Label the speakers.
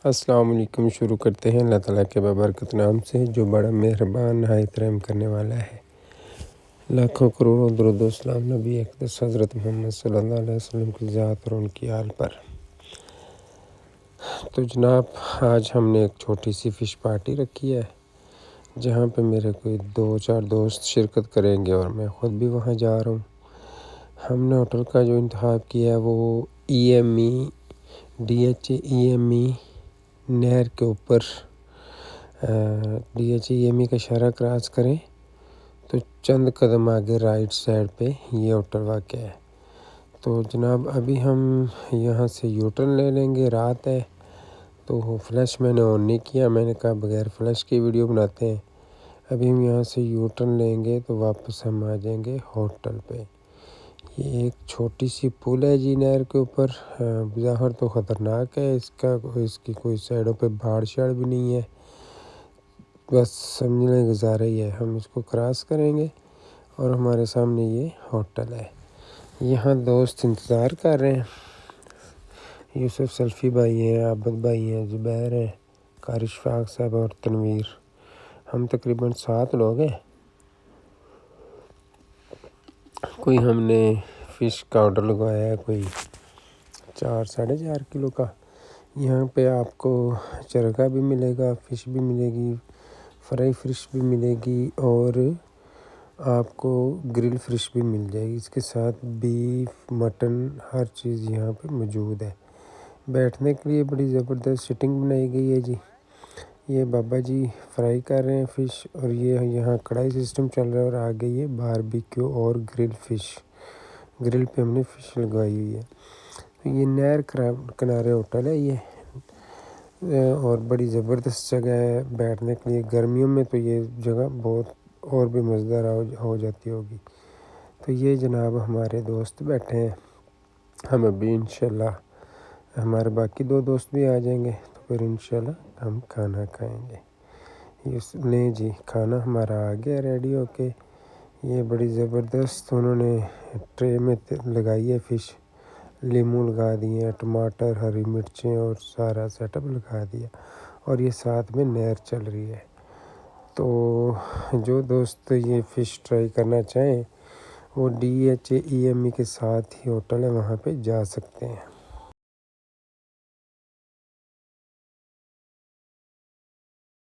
Speaker 1: السلام علیکم۔ شروع کرتے ہیں اللہ تعالیٰ کے بابرکت نام سے جو بڑا مہربان نہایت رحم کرنے والا ہے۔ لاکھوں کروڑوں درود و سلام نبی اقدس حضرت محمد صلی اللہ علیہ وسلم کی ذات اور ان کی آل پر۔ تو جناب آج ہم نے ایک چھوٹی سی فش پارٹی رکھی ہے جہاں پہ میرے کوئی 2-4 دوست شرکت کریں گے اور میں خود بھی وہاں جا رہا ہوں۔ ہم نے ہوٹل کا جو انتخاب کیا ہے وہ DHA نہر کے اوپر DHA کا اشارہ کراس کریں تو چند قدم آگے رائٹ سائڈ پہ یہ ہوٹل واقع ہے۔ تو جناب ابھی ہم یہاں سے یوٹرن لے لیں گے، رات ہے تو فلیش میں نے آن نہیں کیا، میں نے کہا بغیر فلیش کی ویڈیو بناتے ہیں۔ ابھی ہم یہاں سے یوٹرن لیں گے تو واپس ہم آ جائیں گے ہوٹل پہ۔ یہ ایک چھوٹی سی پل ہے جی نہر کے اوپر، بظاہر تو خطرناک ہے، اس کی کوئی سائڈوں پہ باڑ شاڑ بھی نہیں ہے، بس سمجھنے گزارا ہی ہے۔ ہم اس کو کراس کریں گے اور ہمارے سامنے یہ ہوٹل ہے۔ یہاں دوست انتظار کر رہے ہیں، یوسف سلفی بھائی ہیں، عابد بھائی ہیں، زبیر ہیں، قاری اشفاق صاحب اور تنویر۔ ہم تقریباً 7 لوگ ہیں۔ کوئی ہم نے فش کا آرڈر لگوایا ہے، کوئی 4-4.5 کلو کا۔ یہاں پہ آپ کو چرگا بھی ملے گا، فش بھی ملے گی، فرائی فش بھی ملے گی اور آپ کو گرل فش بھی مل جائے گی۔ اس کے ساتھ بیف، مٹن، ہر چیز یہاں پہ موجود ہے۔ بیٹھنے کے لیے بڑی زبردست سیٹنگ بنائی گئی ہے جی۔ یہ بابا جی فرائی کر رہے ہیں فش اور یہ یہاں کڑھائی سسٹم چل رہا ہے اور آگے یہ باربیکیو اور گرل فش، گرل پہ ہم نے فش لگوائی ہوئی ہے۔ یہ نہر کنارے ہوٹل ہے یہ، اور بڑی زبردست جگہ ہے بیٹھنے کے لیے۔ گرمیوں میں تو یہ جگہ بہت اور بھی مزیدار ہو جاتی ہوگی۔ تو یہ جناب ہمارے دوست بیٹھے ہیں، ہم ابھی انشاءاللہ ہمارے باقی 2 دوست بھی آ جائیں گے تو پھر انشاءاللہ ہم کھانا کھائیں گے۔ نہیں جی، کھانا ہمارا آ گیا ریڈی ہو کے۔ یہ بڑی زبردست انہوں نے ٹرے میں لگائی ہے فش، لیموں لگا دیے ہیں، ٹماٹر، ہری مرچیں اور سارا سیٹ اپ لگا دیا، اور یہ ساتھ میں نہر چل رہی ہے۔ تو جو دوست یہ فش ٹرائی کرنا چاہیں وہ DHA کے ساتھ ہی ہوٹل ہے، وہاں پہ جا سکتے ہیں۔